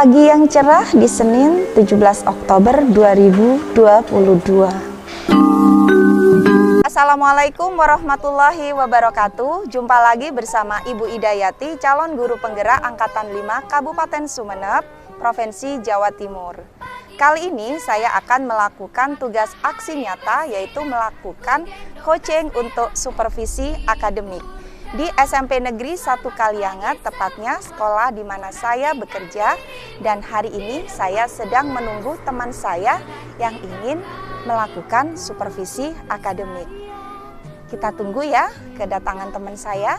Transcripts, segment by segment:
Pagi yang cerah di Senin 17 Oktober 2022. Assalamualaikum warahmatullahi wabarakatuh. Jumpa lagi bersama Ibu Idayati, calon guru penggerak Angkatan 5 Kabupaten Sumeneb, Provinsi Jawa Timur. Kali ini saya akan melakukan tugas aksi nyata, yaitu melakukan coaching untuk supervisi akademik di SMP Negeri 1 Kalianget, tepatnya sekolah di mana saya bekerja. Dan hari ini saya sedang menunggu teman saya yang ingin melakukan supervisi akademik. Kita tunggu ya kedatangan teman saya.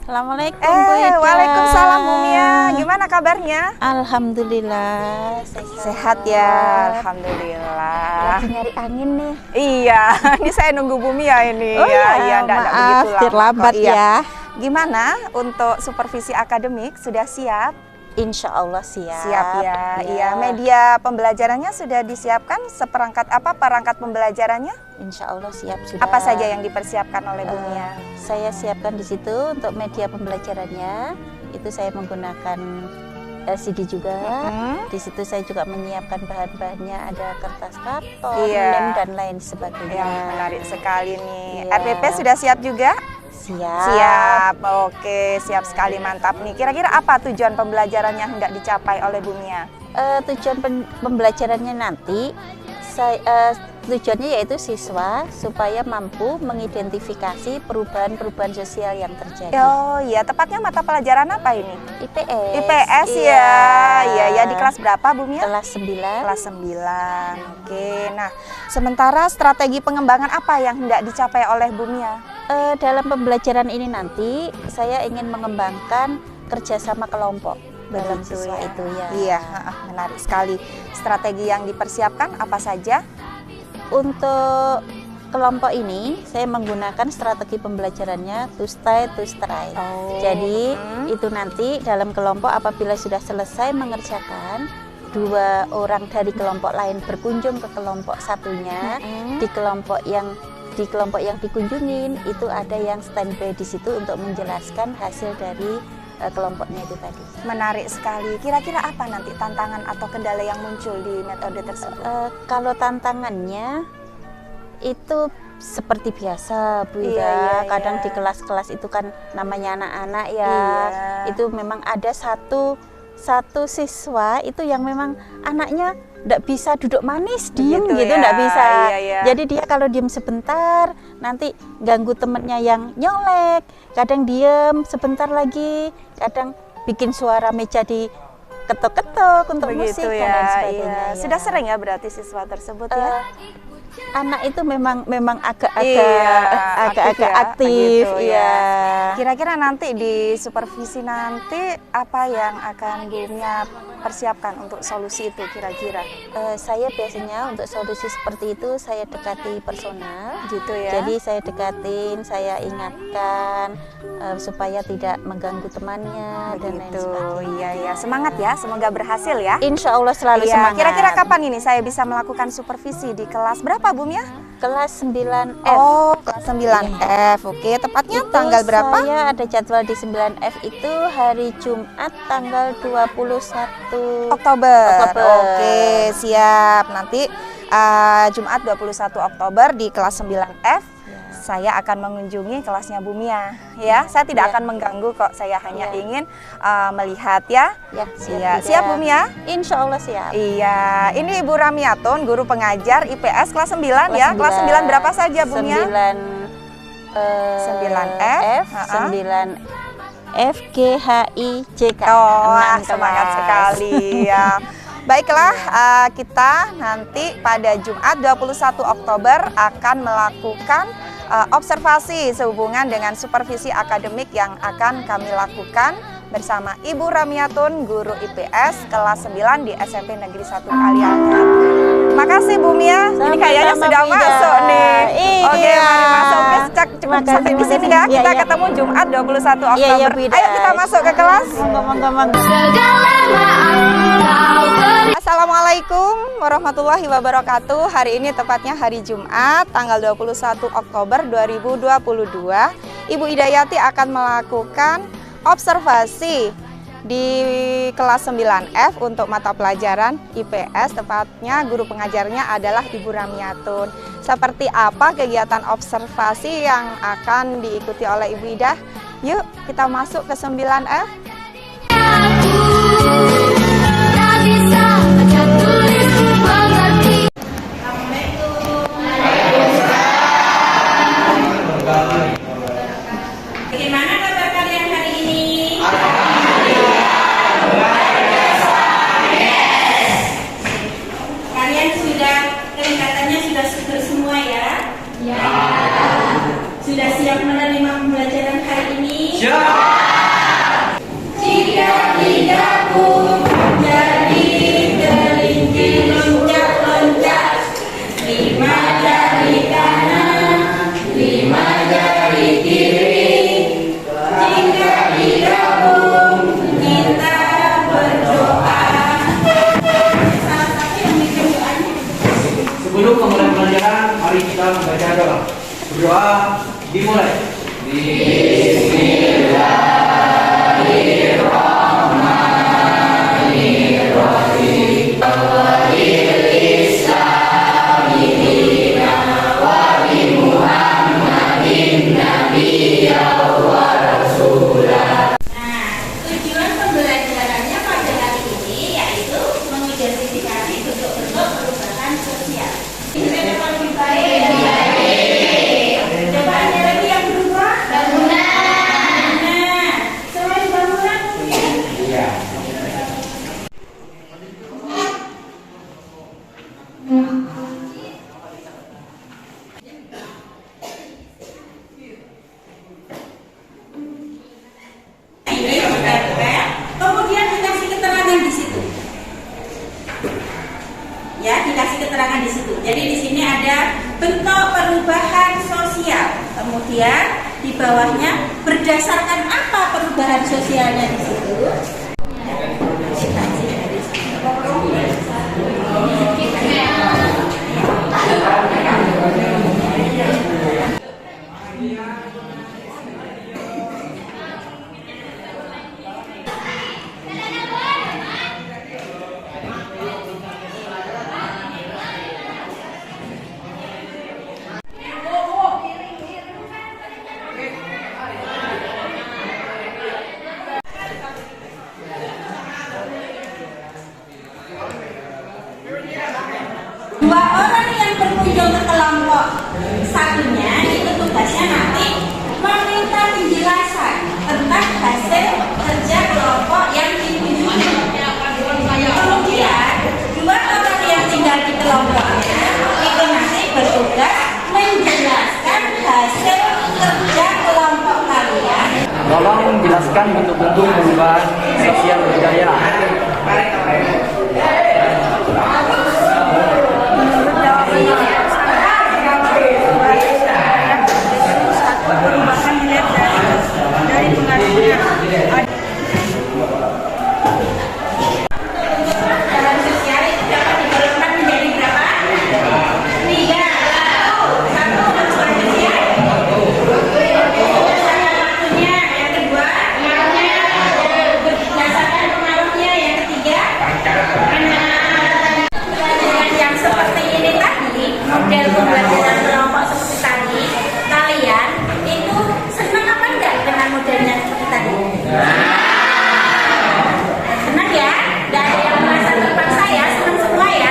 Assalamualaikum Bu Ida. Waalaikumsalam Bu Mia. Gimana kabarnya? Alhamdulillah Sehat ya, alhamdulillah. Lagi nyari angin nih. Iya, ini saya nunggu Bu Mia ini. Oh ya, enggak maaf begitu lama terlambat kok. Iya. ya. Gimana untuk supervisi akademik, sudah siap? Insya Allah siap. Siap ya. Iya, media pembelajarannya sudah disiapkan, seperangkat apa perangkat pembelajarannya? Insya Allah siap sudah. Apa saja yang dipersiapkan oleh Bu Mia? Saya siapkan di situ untuk media pembelajarannya. Itu saya menggunakan LCD juga. Di situ saya juga menyiapkan bahan-bahannya, ada kertas karton, lem dan lain sebagainya. Ya, menarik sekali nih. Iya. RPP sudah siap juga? Siap. Siap, oke, siap sekali, mantap nih. Kira-kira apa tujuan pembelajaran yang hendak dicapai oleh Bu Mia? Tujuan pembelajarannya nanti, tujuannya yaitu siswa supaya mampu mengidentifikasi perubahan-perubahan sosial yang terjadi. Oh iya, tepatnya mata pelajaran apa ini? IPS. IPS iya. Ya, di kelas berapa Bu Mia? Kelas 9. Kelas 9, oke. Nah, sementara strategi pengembangan apa yang hendak dicapai oleh Bu Mia? Dalam pembelajaran ini nanti, saya ingin mengembangkan kerjasama kelompok dalam siswa ya. itu ya. Iya, menarik sekali. Strategi yang dipersiapkan apa saja? Untuk kelompok ini, saya menggunakan strategi pembelajarannya to stay to try. Jadi itu nanti dalam kelompok apabila sudah selesai mengerjakan, 2 orang dari kelompok lain berkunjung ke kelompok satunya. Di kelompok yang dikunjungin itu ada yang standby di situ untuk menjelaskan hasil dari kelompoknya itu tadi. Menarik sekali. Kira-kira apa nanti tantangan atau kendala yang muncul di metode tersebut? Kalau tantangannya itu seperti biasa Bu Ida. Iya, Kadang iya. di kelas-kelas itu kan namanya anak-anak ya. Iya. Itu memang ada satu siswa itu yang memang anaknya nggak bisa duduk manis, diem gitu, ya. nggak bisa. Iya. Jadi dia kalau diem sebentar, nanti ganggu temennya yang nyolek. Kadang diem sebentar lagi, kadang bikin suara meja di ketok-ketok untuk musik dan lain sebagainya. Iya. Sudah sering ya berarti siswa tersebut ya? Anak itu memang agak-agak Begitu, aktif, iya. Kira-kira nanti di supervisi nanti apa yang akan Bu Mia persiapkan untuk solusi itu kira-kira? Saya biasanya untuk solusi seperti itu saya dekati personal, Gitu ya. jadi saya dekatin, saya ingatkan supaya tidak mengganggu temannya dan lain Begitu. sebagainya. Iya. Semangat ya, semoga berhasil ya. Insya Allah selalu Iya. semangat. Kira-kira kapan ini saya bisa melakukan supervisi di kelas berapa Bu Mia? Kelas 9F. Oh, kelas 9F. Oke, tepatnya Itu tanggal berapa? Saya ada jadwal di 9F itu hari Jumat tanggal 21 Oktober. Oke, siap. Nanti Jumat 21 Oktober di kelas 9F. Saya akan mengunjungi kelasnya Bu Mia ya. Saya tidak akan mengganggu kok. Saya hanya ingin melihat ya. Ya, Iya. Siap Bu Mia? Insya Allah siap. Iya. Ini Ibu Ramiatun, guru pengajar IPS kelas 9 ya. Kelas 9 berapa saja Bu Mia? 9F, 9F, G, H, I, J, K. Oh, 6 semangat kelas. sekali ya. Baiklah, kita nanti pada Jumat 21 Oktober akan melakukan observasi sehubungan dengan supervisi akademik yang akan kami lakukan bersama Ibu Ramiatun, guru IPS kelas 9 di SMP Negeri 1 Kalianget. Makasih Bu Mia, ini kayaknya sudah masuk nih. Iya. Oke, mari masuk. Oke, cukup sampai di sini ya. Kita ketemu Jumat 21 Oktober. Ayo kita masuk ke kelas. Monggo. Assalamualaikum warahmatullahi wabarakatuh. Hari ini tepatnya hari Jumat tanggal 21 Oktober 2022. Ibu Hidayati akan melakukan observasi di kelas 9F untuk mata pelajaran IPS, tepatnya guru pengajarnya adalah Ibu Ramiatun. Seperti apa kegiatan observasi yang akan diikuti oleh Ibu Ida? Yuk kita masuk ke 9F. Bagaimana kabar kalian hari ini? Kalian sudah, kelihatannya sudah seger semua ya? Ya. Sudah siap menerima pembelajaran hari ini? Siap. Jika tidak pun jadi kelinci loncat-loncat, 5 jari kanan, 5 jari kiri. Jika tidak pun kita berdoa. Salah satu yang bikin doanya. Sebelum memulai pelajaran, mari kita membaca doa. Berdoa dimulai. Nah, tujuan pembelajarannya pada hari ini yaitu mengidentifikasi bentuk-bentuk perubahan sosial. Ini dapat lebih baik. Coba ada lagi yang berubah. Bangunan. Nah, selain bangunan mungkin. Iya. Ini tempel, kemudian dikasih keterangan di situ. Ya, dikasih keterangan di situ. Jadi di sini ada bentuk perubahan sosial. Kemudian di bawahnya berdasarkan apa perubahan sosialnya di situ? Dua orang yang berkunjung ke kelompok satunya itu tugasnya nanti meminta penjelasan tentang hasil kerja kelompok yang dikunjungi. Kemudian dua orang yang tinggal di kelompoknya itu nanti bertugas menjelaskan hasil kerja kelompok kalian. Tolong jelaskan bentuk-bentuk perubahan sosial budaya. Perubahan dilihat dari pengaruhnya. Dalam sosial itu dapat digolongkan menjadi berapa? 3. Satu perubahan sosial. Berdasarkan waktunya. Yang kedua, berdasarkan pengaruhnya. Yang ketiga, pembelajaran yang seperti ini tadi, model pembelajaran kelompok seperti tadi, kalian itu senang apa enggak dengan modelnya seperti tadi? Senang ya? Tidak ada yang merasa terpaksa ya? Senang semua ya?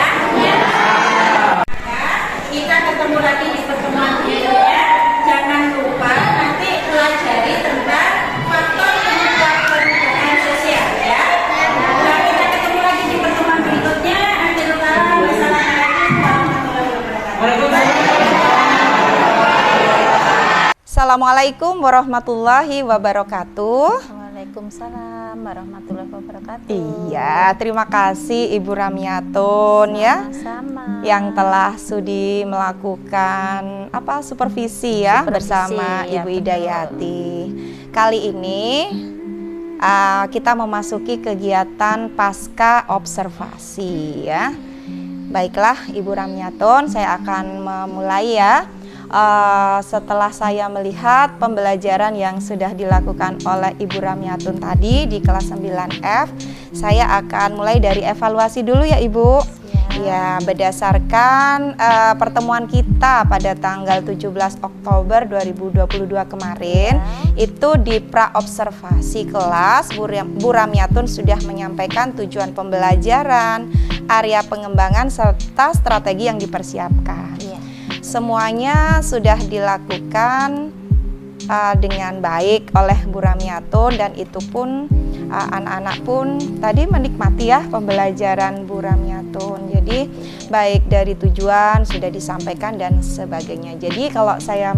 Maka kita ketemu lagi di pertemuan berikutnya. Jangan lupa nanti pelajari tentang faktor penyebab perubahan sosial ya. Nah, kita ketemu lagi di pertemuan berikutnya. Akhirul kalam. Wassalamualaikum warahmatullahi wabarakatuh. Assalamualaikum warahmatullahi wabarakatuh. Waalaikumsalam warahmatullahi wabarakatuh. Iya, terima kasih Ibu Ramiatun ya Sama. yang telah sudi melakukan supervisi ya Supervisi, bersama ya, Ibu betul. Hidayati. Kali ini kita memasuki kegiatan pasca observasi ya. Baiklah Ibu Ramiatun, saya akan memulai ya. setelah saya melihat pembelajaran yang sudah dilakukan oleh Ibu Ramiatun tadi di kelas 9F, saya akan mulai dari evaluasi dulu ya Ibu. Ya, berdasarkan pertemuan kita pada tanggal 17 Oktober 2022 kemarin, itu di pra-observasi kelas, Bu Ramiatun sudah menyampaikan tujuan pembelajaran, area pengembangan, serta strategi yang dipersiapkan. Semuanya sudah dilakukan dengan baik oleh Bu Ramiatun, dan itu pun anak-anak pun tadi menikmati ya pembelajaran Bu Ramiatun. Jadi baik dari tujuan sudah disampaikan dan sebagainya. Jadi kalau saya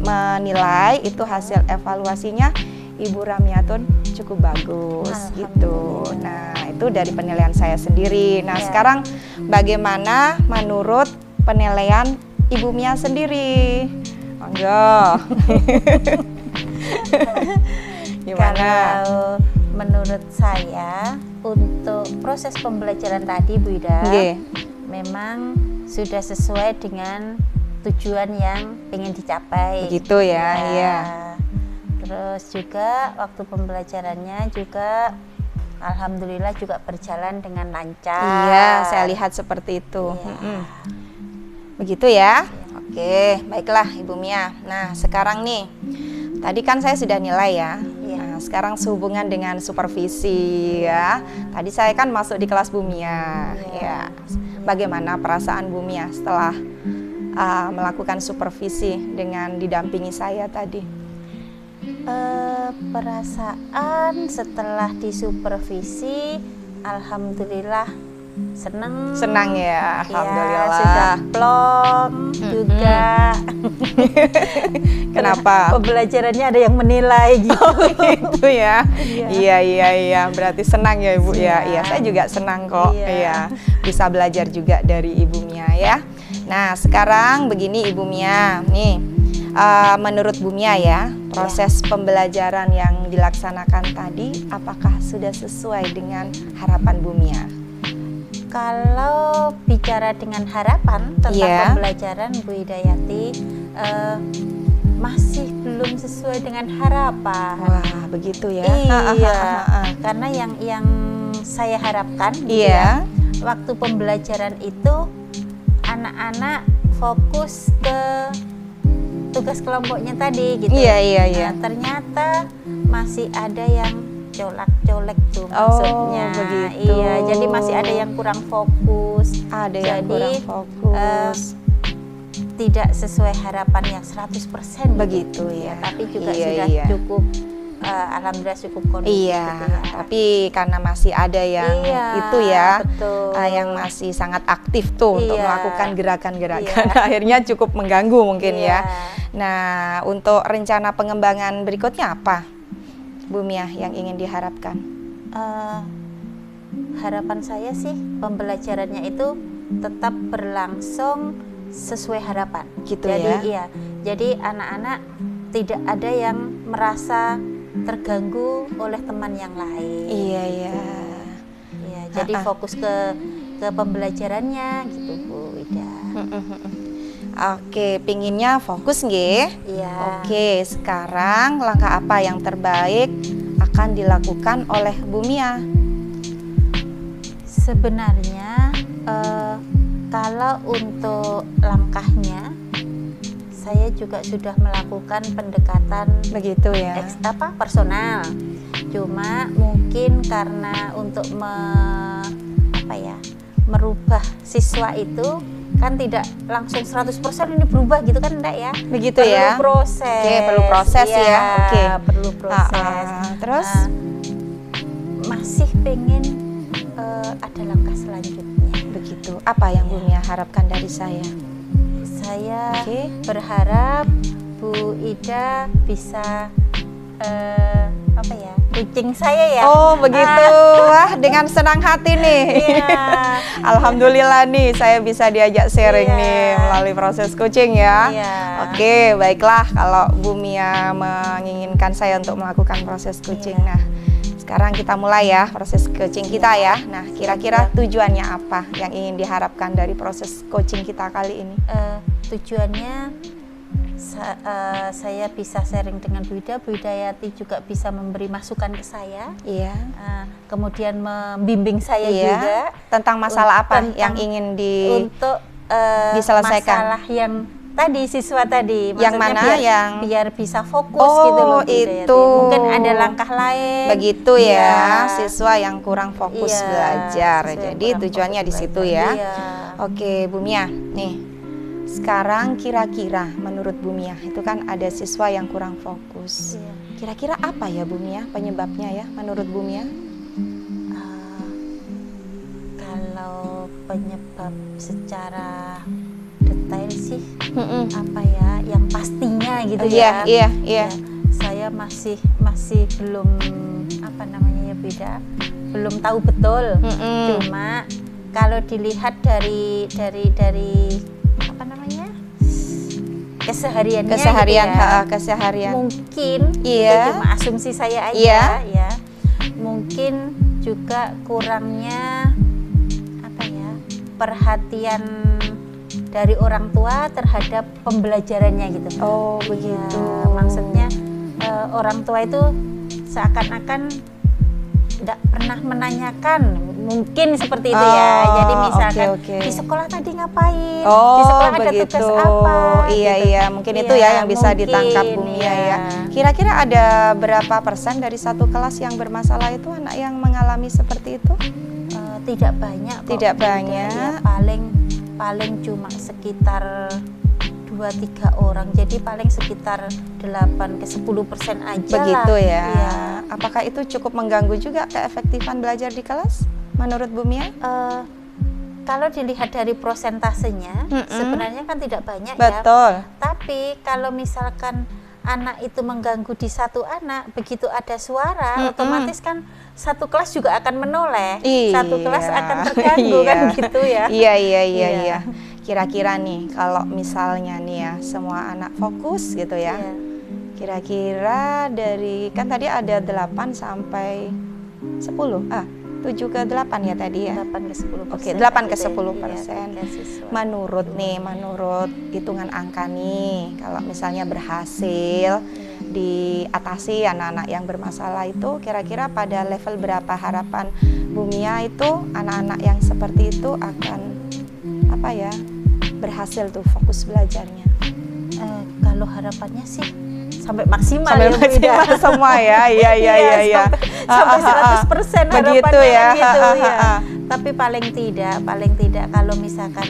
menilai itu hasil evaluasinya Ibu Ramiatun cukup bagus gitu. Nah, itu dari penilaian saya sendiri. Nah, sekarang bagaimana menurut penilaian Ibu Mia sendiri? Monggo. Gimana? Kalau menurut saya untuk proses pembelajaran tadi Bu Ida, memang sudah sesuai dengan tujuan yang ingin dicapai. Begitu ya, iya. Terus juga waktu pembelajarannya juga alhamdulillah juga berjalan dengan lancar. Iya, saya lihat seperti itu. Begitu ya. Oke, baiklah Ibu Mia. Nah, sekarang nih, tadi kan saya sudah nilai ya. Nah, sekarang sehubungan dengan supervisi ya. Tadi saya kan masuk di kelas Bu Mia. Ya. Bagaimana perasaan Bu Mia setelah melakukan supervisi dengan didampingi saya tadi? Perasaan setelah disupervisi, alhamdulillah senang ya, alhamdulillah. Ya, sudah plong juga. Kenapa? Pembelajarannya ada yang menilai gitu. Gitu ya. Iya. Berarti senang ya Ibu ya. Iya, saya juga senang kok. Iya. Bisa belajar juga dari Ibu Mia ya. Nah, sekarang begini Ibu Mia. Nih, menurut Bu Mia ya, proses pembelajaran yang dilaksanakan tadi apakah sudah sesuai dengan harapan Bu Mia? Kalau bicara dengan harapan tentang pembelajaran Bu Hidayati, masih belum sesuai dengan harapan. Wah, begitu ya. Iya, karena yang saya harapkan waktu pembelajaran itu anak-anak fokus ke tugas kelompoknya tadi gitu. Iya. Nah, ternyata masih ada yang colak-colek tuh maksudnya. Begitu. Iya, jadi masih ada yang kurang fokus. Ada yang kurang fokus. Tidak sesuai harapan yang 100% begitu ya. Tapi juga sudah cukup alhamdulillah cukup kondusif. Iya, tapi karena masih ada yang itu ya, yang masih sangat aktif tuh untuk melakukan gerakan-gerakan, akhirnya cukup mengganggu mungkin ya. Nah, untuk rencana pengembangan berikutnya apa, Bu Mia, yang ingin diharapkan? Harapan saya sih pembelajarannya itu tetap berlangsung sesuai harapan. Gitu jadi, ya? Iya, jadi anak-anak tidak ada yang merasa terganggu oleh teman yang lain. Iya. Jadi fokus ke pembelajarannya gitu Bu Ida. Oke, pinginnya fokus nggih? Iya. Oke, sekarang langkah apa yang terbaik akan dilakukan oleh Bu Mia? Sebenarnya kalau untuk langkahnya saya juga sudah melakukan pendekatan begitu ya, personal. Cuma mungkin karena untuk merubah siswa itu kan tidak langsung 100% ini berubah gitu kan, enggak ya? Begitu perlu ya. Proses. Oke, perlu proses ya. Oke. Perlu proses. Terus masih pengen ada langkah selanjutnya. Begitu. Apa yang Bu Mia harapkan dari saya? Saya berharap Bu Ida bisa kucing saya ya. Oh begitu, wah dengan senang hati nih. Alhamdulillah nih saya bisa diajak sharing nih melalui proses coaching ya. Oke, baiklah kalau Bu Mia menginginkan saya untuk melakukan proses coaching. Nah, sekarang kita mulai ya proses coaching kita ya. Nah, kira-kira tujuannya apa yang ingin diharapkan dari proses coaching kita kali ini? Tujuannya saya bisa sharing dengan Bu Ida, Bu Idayati juga bisa memberi masukan ke saya. Iya. Kemudian membimbing saya Iya. juga Tentang masalah apa tentang- yang ingin untuk diselesaikan? masalah yang tadi siswa tadi, Yang maksudnya mana biar bisa fokus Oh, gitu loh Bu Idayati. itu. Mungkin ada langkah lain. Begitu ya, Iya. siswa yang kurang fokus Iya, belajar. siswa yang Jadi kurang tujuannya fokus di situ belajar. ya. Iya. Oke, Bu Mia. Nih. Sekarang kira-kira menurut Bu Mia itu kan ada siswa yang kurang fokus. Iya. Kira-kira apa ya Bu Mia penyebabnya ya menurut Bu Mia? Kalau penyebab secara detail sih Mm-mm. apa ya yang pastinya gitu Iya, ya. iya. Ya, saya masih belum apa namanya ya belum tahu betul. Mm-mm. Cuma kalau dilihat dari apa namanya kesehariannya Keseharian, gitu ya, keseharian. mungkin Iya. itu cuma asumsi saya aja Iya. ya, mungkin juga kurangnya apa ya perhatian dari orang tua terhadap pembelajarannya gitu. Oh, Iya, begitu. maksudnya orang tua itu seakan-akan tidak pernah menanyakan, mungkin seperti itu ya. Oh, Jadi misalkan oke. di sekolah tadi ngapain, Oh, di sekolah ada begitu. tugas apa. Iya, gitu. iya, mungkin itu Iya, ya yang bisa mungkin, ditangkap Bu Mia iya. ya. Kira-kira ada berapa persen dari satu kelas yang bermasalah itu anak yang mengalami seperti itu? Tidak banyak kok, Tidak Bu Ida, banyak. ya. Paling cuma sekitar 2-3 orang, jadi paling sekitar 8-10% aja Begitu lah. ya. Iya. Apakah itu cukup mengganggu juga keefektifan belajar di kelas menurut Bu Mia? Kalau dilihat dari prosentasenya, Mm-mm. sebenarnya kan tidak banyak ya. Betul. Tapi kalau misalkan anak itu mengganggu di satu anak, begitu ada suara, Mm-mm. otomatis kan satu kelas juga akan menoleh, Iya. satu kelas akan terganggu kan Iya. gitu ya. Iya. Iya. Kira-kira nih kalau misalnya nih ya semua anak fokus gitu ya. Iya. Kira-kira dari kan tadi ada 8 sampai 10. 7 ke 8 ya tadi ya. 8 ke 10%. Oke, 8 ke gitu ya. 10%. Iya, siswa. Menurut hitungan angka nih, kalau misalnya berhasil diatasi anak-anak yang bermasalah itu, kira-kira pada level berapa harapan Bu Mia itu anak-anak yang seperti itu akan apa ya berhasil tuh fokus belajarnya? Kalau harapannya sih sampai maksimal Sampai ya, Bu Ida. maksimal semua ya, iya. Sampai 100% Begitu harapannya ya. kan gitu ya. Tapi paling tidak kalau misalkan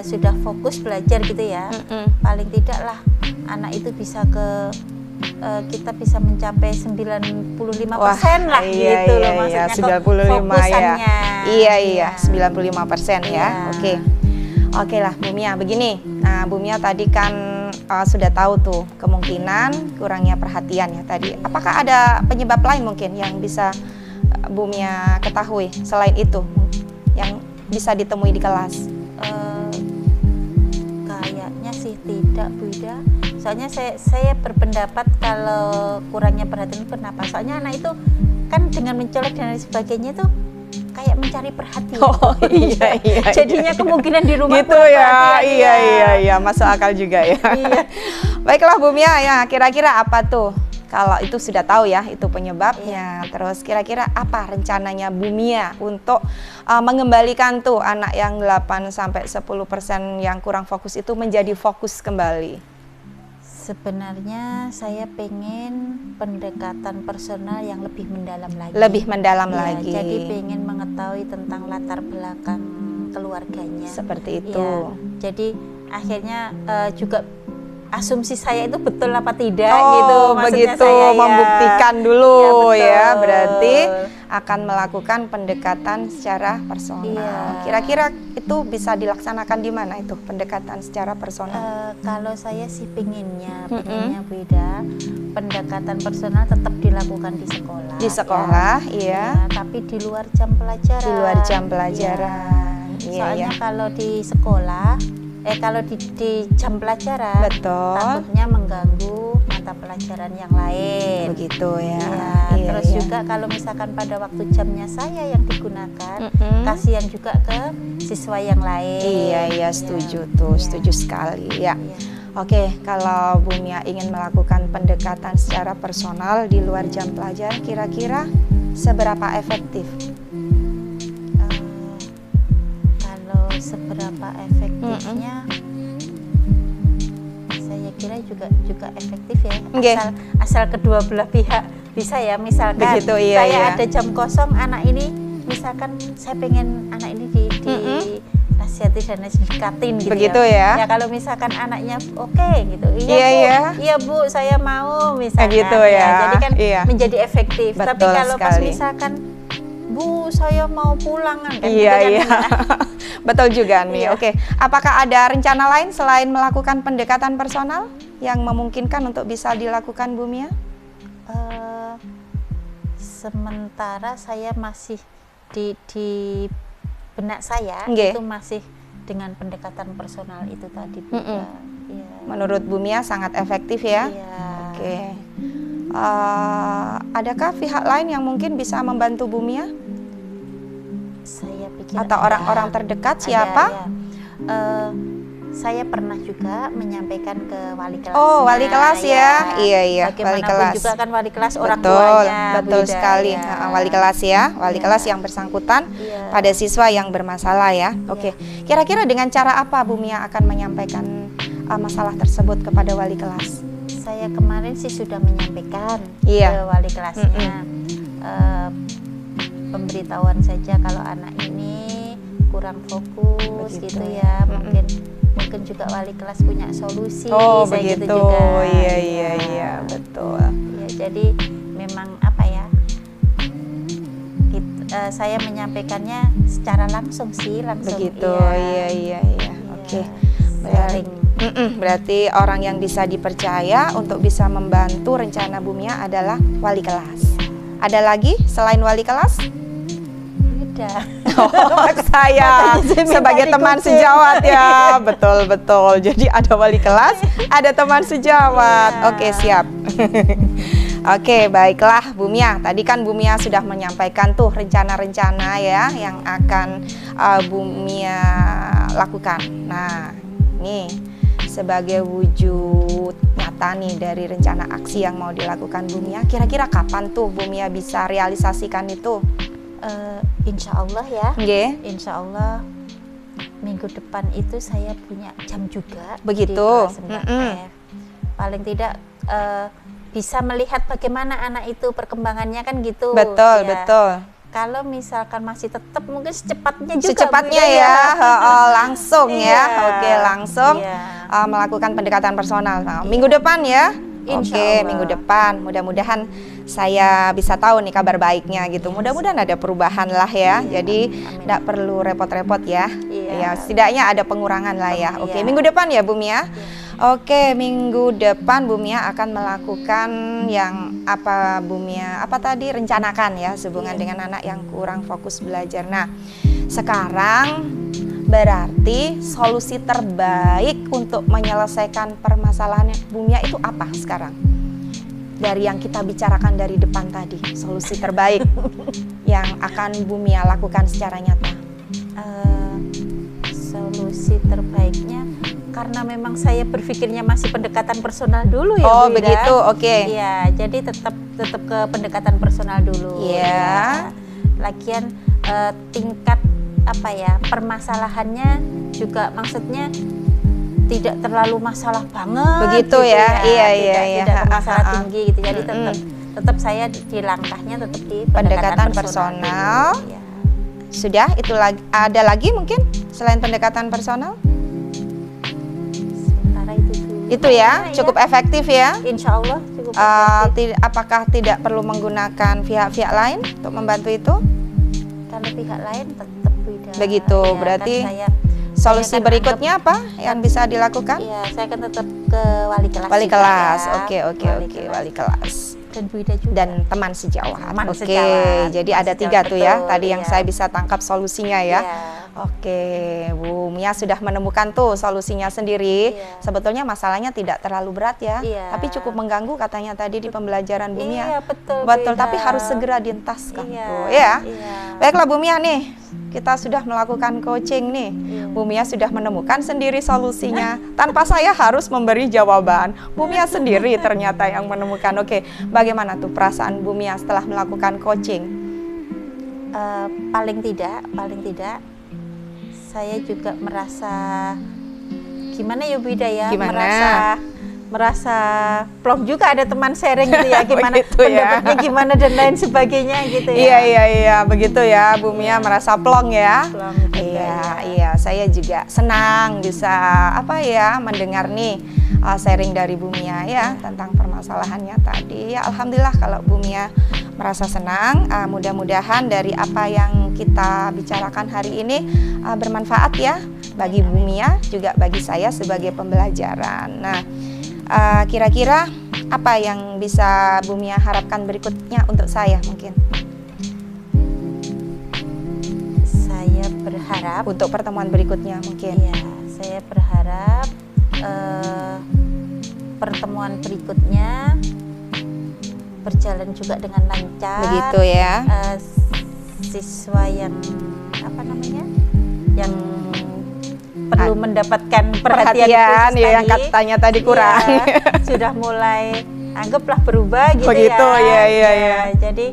sudah fokus belajar gitu ya, paling tidak lah anak itu bisa kita bisa mencapai 95% lah iya, gitu loh iya, maksudnya. 95 fokusannya. ya. Iya, 95% ya. Iya. Oke lah Bu Mia, begini. Nah, Bu Mia tadi kan sudah tahu tuh kemungkinan kurangnya perhatian ya tadi. Apakah ada penyebab lain mungkin yang bisa Bu Mia ketahui selain itu yang bisa ditemui di kelas? Kayaknya sih tidak, Bu Ida. Soalnya saya berpendapat kalau kurangnya perhatian itu kenapa? Soalnya anak itu kan dengan mencolek dan lain sebagainya itu kayak mencari perhatian. Oh, iya. Jadinya kemungkinan di rumah gitu kurang ya. perhatian, Iya, masuk akal juga ya. Iya. Baiklah Bu Mia ya, kira-kira apa tuh? Kalau itu sudah tahu ya, itu penyebabnya. Terus kira-kira apa rencananya Bu Mia untuk mengembalikan tuh anak yang 8-10% yang kurang fokus itu menjadi fokus kembali? Sebenarnya saya pengen pendekatan personal yang lebih mendalam lagi. Lebih mendalam Ya, lagi. Jadi pengen mengetahui tentang latar belakang keluarganya. Seperti itu. Ya, jadi akhirnya juga asumsi saya itu betul apa tidak Oh, gitu. Maksudnya begitu saya ya. membuktikan dulu Ya, betul. berarti akan melakukan pendekatan secara personal. Iya. Kira-kira itu bisa dilaksanakan di mana itu pendekatan secara personal? Kalau saya sih pengennya Bu Ida, pendekatan personal tetap dilakukan di sekolah. Di sekolah, ya. iya. Ya, tapi di luar jam pelajaran. Di luar jam pelajaran. Ya. Iya, Soalnya iya. kalau di sekolah, kalau di jam pelajaran, Betul. takutnya mengganggu mata pelajaran yang lain. Begitu ya. Ya, Iya, terus iya. juga kalau misalkan pada waktu jamnya saya yang digunakan, kasihan juga ke siswa yang lain. Iya, Ya, setuju tuh, iya. setuju sekali ya. Iya. Oke, kalau Bu Mia ingin melakukan pendekatan secara personal di luar jam pelajaran, kira-kira seberapa efektif? Kalau seberapa efektifnya, saya kira juga efektif ya. Nggih. Asal kedua belah pihak bisa ya. Misalkan Begitu, iya, saya iya. ada jam kosong, anak ini misalkan saya pengen anak ini di nasihati dan didekatin gitu. Begitu ya. Ya kalau misalkan anaknya oke gitu. Iya, Bu, iya. iya Bu, saya mau misalkan. Gitu ya. Jadi kan Iya. menjadi efektif. Tapi Betul kalau pas sekali. misalkan Bu, saya mau pulang kan. Iya, gitu iya. kan. Betul juga nih. Iya. Oke, apakah ada rencana lain selain melakukan pendekatan personal yang memungkinkan untuk bisa dilakukan Bu Mia? Sementara saya masih di benak saya Nggih. itu masih dengan pendekatan personal itu tadi Bu. Mm-mm. Iya. Menurut Bu Mia sangat efektif ya? Iya. Oke. Adakah pihak lain yang mungkin bisa membantu Bu Mia? Saya pikir Atau ada. orang-orang terdekat Ada, siapa? ya. Saya pernah juga menyampaikan ke wali kelas. Oh, wali kelas ya? Iya, iya, wali Bagaimanapun kelas. juga kan wali kelas orang Betul, tuanya. betul Bu Ida, sekali. ya. Wali kelas ya, wali Iya. kelas yang bersangkutan Iya. pada siswa yang bermasalah ya. Oke, kira-kira dengan cara apa Bu Mia akan menyampaikan masalah tersebut kepada wali kelas? Saya kemarin sih sudah menyampaikan Iya. ke wali kelasnya. Pemberitahuan saja kalau anak ini kurang fokus Begitu gitu ya. ya. Mungkin juga wali kelas punya solusi. Oh, saya begitu. gitu juga. Iya, Ya. iya, iya, betul. Ya, jadi memang apa ya? Saya menyampaikannya secara langsung sih, langsung. Begitu. Iya. Iya, iya. Oke. Sharing. Berarti orang yang bisa dipercaya untuk bisa membantu rencana Bu Mia adalah wali kelas. Ada lagi selain wali kelas? Udah. Saya sebagai teman sejawat ya, betul. Jadi ada wali kelas, ada teman sejawat. Iya. Oke, siap. Oke, baiklah Bu Mia. Tadi kan Bu Mia sudah menyampaikan tuh rencana-rencana ya yang akan Bu Mia lakukan. Nah, nih sebagai wujud nyata nih dari rencana aksi yang mau dilakukan Bu Mia, kira-kira kapan tuh Bu Mia bisa realisasikan itu? Insya Allah ya. Nggih. Insya Allah minggu depan itu saya punya jam juga. Begitu. Di kelas 4F. Paling tidak bisa melihat bagaimana anak itu perkembangannya kan gitu. Betul, ya. betul. Kalau misalkan masih tetap mungkin secepatnya juga. Secepatnya Bu, ya, langsung ya. Iya. Oke, langsung Iya. melakukan pendekatan personal. Nah, minggu depan ya. Insya Oke, Allah. minggu depan. Mudah-mudahan saya bisa tahu nih kabar baiknya gitu. Mudah-mudahan ada perubahan lah ya. Iya, Jadi amin. tidak perlu repot-repot ya. Iya. Ya, setidaknya ada pengurangan lah ya. Oke, Iya. minggu depan ya Bu Mia. Oke, minggu depan Bu Mia akan melakukan yang apa Bu Mia? Apa tadi rencanakan ya sehubungan dengan anak yang kurang fokus belajar. Nah, sekarang berarti solusi terbaik untuk menyelesaikan permasalahannya Bu Mia itu apa sekarang? Dari yang kita bicarakan dari depan tadi, solusi terbaik yang akan Bu Mia lakukan secara nyata. Solusi terbaiknya karena memang saya berpikirnya masih pendekatan personal dulu ya. Oh, Bu Ida. begitu. Oke. Iya, jadi tetap ke pendekatan personal dulu. Iya. Ya. Lagian tingkat apa ya permasalahannya juga maksudnya tidak terlalu masalah banget. Begitu gitu ya. Iya, tidak, iya. Tidak masalah Ha, ha, ha. tinggi gitu. Jadi tetap saya di langkahnya tetap di Pendekatan pendekatan personal. dulu. Iya. Sudah, itu lagi ada lagi mungkin selain pendekatan personal? Sementara itu dulu. Itu ya, cukup efektif ya. Insya Allah cukup efektif. Apakah tidak perlu menggunakan pihak-pihak lain untuk membantu itu? Kalau pihak lain tetap beda. Begitu, Ya, berarti kan Solusi saya kan berikutnya apa yang bisa dilakukan? Iya, saya kan tetap ke wali kelas. Wali juga kelas, ya. oke, wali kelas. Dan Bu Ida juga. Dan teman sejawat. Teman Oke, sejawat. jadi Teman ada sejawat, 3 tuh ya. betul, Tadi yang iya. saya bisa tangkap solusinya ya. Iya. Oke, Bu Mia sudah menemukan tuh solusinya sendiri. Iya. Sebetulnya masalahnya tidak terlalu berat ya, Iya. tapi cukup mengganggu katanya tadi di pembelajaran Bu Mia. Iya, betul. Betul, Bu Ida. tapi harus segera dientaskan Iya. tuh ya. Iya. Baiklah Bu Mia nih, kita sudah melakukan coaching nih. Bu Mia sudah menemukan sendiri solusinya tanpa saya harus memberi jawaban. Bu Mia sendiri ternyata yang menemukan. Oke, bagaimana tuh perasaan Bu Mia setelah melakukan coaching? Paling tidak saya juga merasa gimana ya Bu Ida ya, Gimana? merasa plong juga, ada teman sharing gitu ya, gimana Begitu ya. pendapatnya gimana dan lain sebagainya gitu Iya ya. begitu ya, Bu Mia merasa plong ya. Plong juga, Iya, saya juga senang bisa mendengar nih sharing dari Bu Mia ya tentang permasalahannya tadi. Ya, alhamdulillah kalau Bu Mia merasa senang. Mudah-mudahan dari apa yang kita bicarakan hari ini bermanfaat ya bagi Bu Mia, juga bagi saya sebagai pembelajaran. Nah, kira-kira apa yang bisa Bu Mia harapkan berikutnya untuk saya mungkin? Saya berharap Untuk pertemuan berikutnya mungkin. iya, saya berharap pertemuan berikutnya berjalan juga dengan lancar. Begitu ya. Siswa yang yang perlu mendapatkan perhatian Perhatian khusus ya, yang katanya tadi kurang. iya, sudah mulai anggaplah berubah gitu. Begitu, ya. ya. Jadi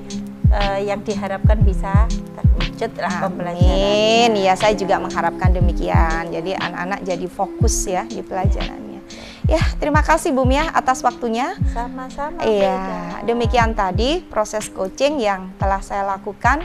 yang diharapkan bisa terwujud lah pembelajarannya. Amin. Ya, saya juga mengharapkan demikian. Jadi anak-anak jadi fokus ya di pelajarannya. Ya, terima kasih Bu Mia atas waktunya. Sama-sama. Iya, Beda. demikian tadi proses coaching yang telah saya lakukan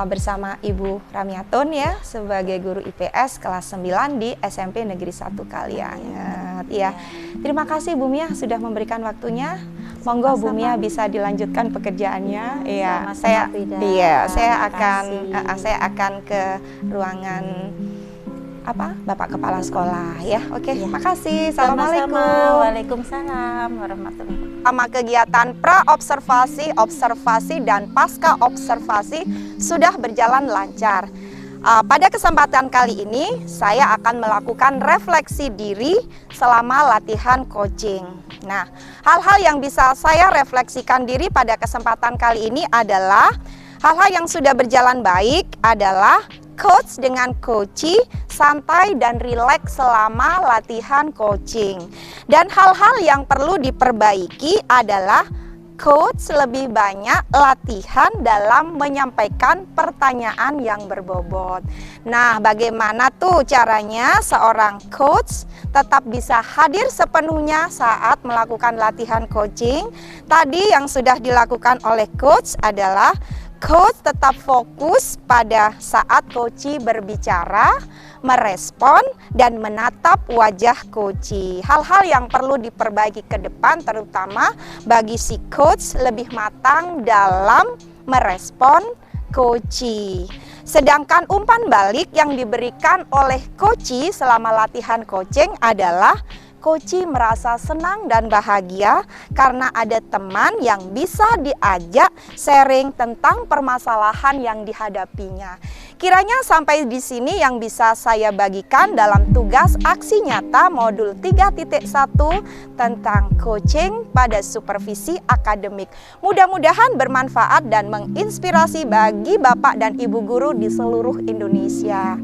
bersama Ibu Ramiatun ya sebagai guru IPS kelas 9 di SMP Negeri 1 Kalianget. Ya, terima kasih Bu Mia sudah memberikan waktunya. Monggo Bu Mia bisa dilanjutkan pekerjaannya. Iya, saya Beda. saya Terima kasih. akan ke ruangan Bapak Kepala Sekolah ya. Oke, makasih. Assalamualaikum. Sama-sama. Waalaikumsalam warahmatullahi wabarakatuh. Sama kegiatan pra-observasi, observasi, dan pasca-observasi sudah berjalan lancar. Pada kesempatan kali ini, saya akan melakukan refleksi diri selama latihan coaching. Nah, hal-hal yang bisa saya refleksikan diri pada kesempatan kali ini adalah hal-hal yang sudah berjalan baik adalah coach dengan coachee santai dan rileks selama latihan coaching. Dan hal-hal yang perlu diperbaiki adalah coach lebih banyak latihan dalam menyampaikan pertanyaan yang berbobot. Nah, bagaimana tuh caranya seorang coach tetap bisa hadir sepenuhnya saat melakukan latihan coaching? Tadi yang sudah dilakukan oleh coach adalah coach tetap fokus pada saat coachee berbicara, merespon, dan menatap wajah coachee. Hal-hal yang perlu diperbaiki ke depan terutama bagi si coach lebih matang dalam merespon coachee. Sedangkan umpan balik yang diberikan oleh coachee selama latihan coaching adalah coachee merasa senang dan bahagia karena ada teman yang bisa diajak sharing tentang permasalahan yang dihadapinya. Kiranya sampai di sini yang bisa saya bagikan dalam tugas aksi nyata modul 3.1 tentang coaching pada supervisi akademik. Mudah-mudahan bermanfaat dan menginspirasi bagi Bapak dan Ibu guru di seluruh Indonesia.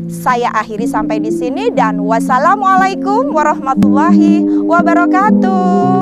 Saya akhiri sampai di sini dan wassalamualaikum warahmatullahi wabarakatuh.